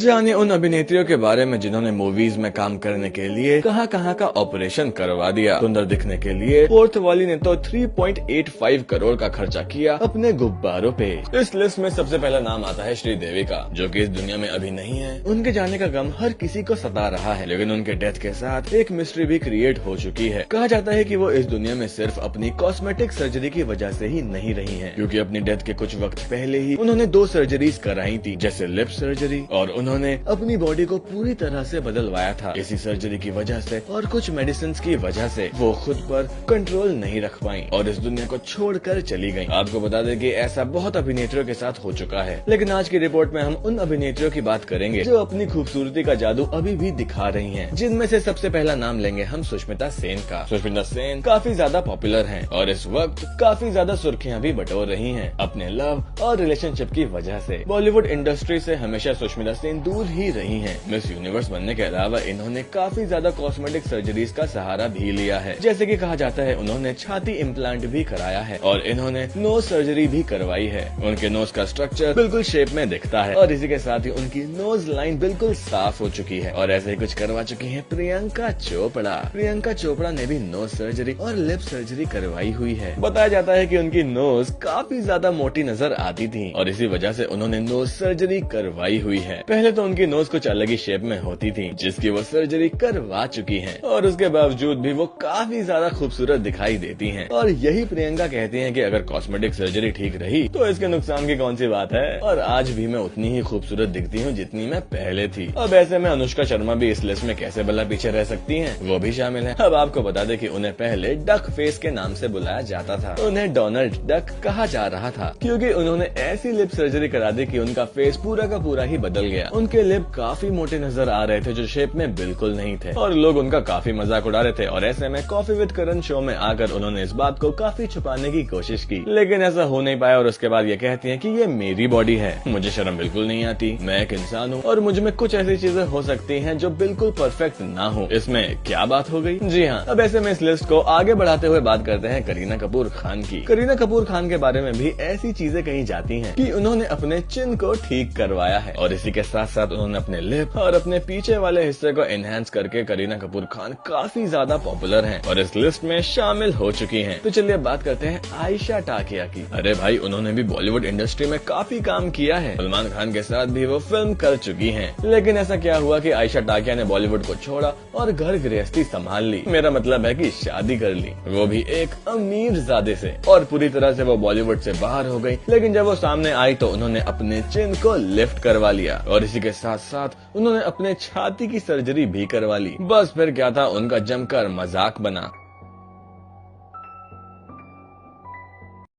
जानिए उन अभिनेत्रियों के बारे में जिन्होंने मूवीज में काम करने के लिए कहां का ऑपरेशन करवा दिया। सुंदर दिखने के लिए फोर्थ वाली ने तो 3.85 करोड़ का खर्चा किया अपने गुब्बारों पे। इस लिस्ट में सबसे पहला नाम आता है श्रीदेवी का, जो कि इस दुनिया में अभी नहीं है। उनके जाने का गम हर किसी को सता रहा है, लेकिन उनके डेथ के साथ एक मिस्ट्री भी क्रिएट हो चुकी है। कहा जाता है कि वो इस दुनिया में सिर्फ अपनी कॉस्मेटिक सर्जरी की वजह से ही नहीं रही हैं, क्योंकि अपनी डेथ के कुछ वक्त पहले ही उन्होंने 2 सर्जरीज कराई थी, जैसे लिप सर्जरी, और उन्होंने अपनी बॉडी को पूरी तरह से बदलवाया था। इसी सर्जरी की वजह से और कुछ मेडिसिन की वजह से वो खुद पर कंट्रोल नहीं रख पाई और इस दुनिया को छोड़कर चली गयी। आपको बता दें कि ऐसा बहुत अभिनेत्रियों के साथ हो चुका है, लेकिन आज की रिपोर्ट में हम उन अभिनेत्रियों की बात करेंगे जो अपनी खूबसूरती का जादू अभी भी दिखा रही हैं, जिनमें से सबसे पहला नाम लेंगे हम सुष्मिता सेन का। सुष्मिता सेन काफी ज्यादा पॉपुलर हैं और इस वक्त काफी ज्यादा सुर्खियां भी बटोर रही हैं अपने लव और रिलेशनशिप की वजह से। बॉलीवुड इंडस्ट्री से हमेशा सुष्मिता सेन दूर ही रही हैं। मिस यूनिवर्स बनने के अलावा इन्होंने काफी ज्यादा कॉस्मेटिक सर्जरीज का सहारा भी लिया है, जैसे कि कहा जाता है उन्होंने छाती इम्प्लांट भी कराया है और इन्होंने नोज सर्जरी भी करवाई है। उनके नोज का स्ट्रक्चर बिल्कुल शेप में दिखता है और इसी के साथ ही उनकी नोज लाइन बिल्कुल साफ हो चुकी है। और ऐसे ही कुछ करवा चुकी है प्रियंका चोपड़ा। प्रियंका चोपड़ा ने भी नोज सर्जरी और लिप सर्जरी करवाई हुई है। बताया जाता है कि उनकी नोज काफी ज्यादा मोटी नजर आती थी और इसी वजह से उन्होंने नोज सर्जरी करवाई हुई है। पहले तो उनकी नोज कुछ अलग ही शेप में होती थी, जिसकी वो सर्जरी करवा चुकी हैं और उसके बावजूद भी वो काफी ज्यादा खूबसूरत दिखाई देती हैं। और यही प्रियंका कहती हैं कि अगर कॉस्मेटिक सर्जरी ठीक रही तो इसके नुकसान की कौन सी बात है, और आज भी मैं उतनी ही खूबसूरत दिखती हूँ जितनी मैं पहले थी। अब ऐसे में अनुष्का शर्मा भी इस लिस्ट में कैसे भला पीछे रह सकती हैं, वो भी शामिल है। अब आपको बता दें कि उन्हें पहले डक फेस के नाम से बुलाया जाता था। उन्हें डोनाल्ड डक कहा जा रहा था क्योंकि उन्होंने ऐसी लिप सर्जरी करा दी कि उनका फेस पूरा का पूरा ही बदल गया। उनके लिप काफी मोटे नजर आ रहे थे, जो शेप में बिल्कुल नहीं थे, और लोग उनका काफी मजाक उड़ा रहे थे। और ऐसे में कॉफी विद करण शो में आकर उन्होंने इस बात को काफी छुपाने की कोशिश की, लेकिन ऐसा हो नहीं पाया। और उसके बाद ये कहती हैं कि ये मेरी बॉडी है, मुझे शर्म बिल्कुल नहीं आती, मैं एक इंसान हूँ और मुझ में कुछ ऐसी चीजें हो सकती हैं जो बिल्कुल परफेक्ट ना हो। इसमें क्या बात हो गई? जी हाँ, अब ऐसे में इस लिस्ट को आगे बढ़ाते हुए बात करते हैं करीना कपूर खान की। करीना कपूर खान के बारे में भी ऐसी चीजें कही जाती हैं कि उन्होंने अपने चिन को ठीक करवाया है और इसी के साथ साथ उन्होंने अपने लिप और अपने पीछे वाले हिस्से को एनहांस करके करीना कपूर खान काफी ज्यादा पॉपुलर हैं और इस लिस्ट में शामिल हो चुकी हैं। तो चलिए बात करते हैं आयशा टाकिया की। अरे भाई, उन्होंने भी बॉलीवुड इंडस्ट्री में काफी काम किया है। सलमान खान के साथ भी वो फिल्म कर चुकी हैं, लेकिन ऐसा क्या हुआ कि आयशा टाकिया ने बॉलीवुड को छोड़ा और घर गृहस्थी संभाल ली। मेरा मतलब है कि शादी कर ली, वो भी एक अमीरजादे से, और पूरी तरह से वो बॉलीवुड से बाहर हो गई। लेकिन जब वो सामने आई तो उन्होंने अपने चिन को लिफ्ट करवा लिया और इसी के साथ साथ उन्होंने अपने छाती की सर्जरी भी करवा ली। बस फिर क्या था, उनका जमकर मजाक बना।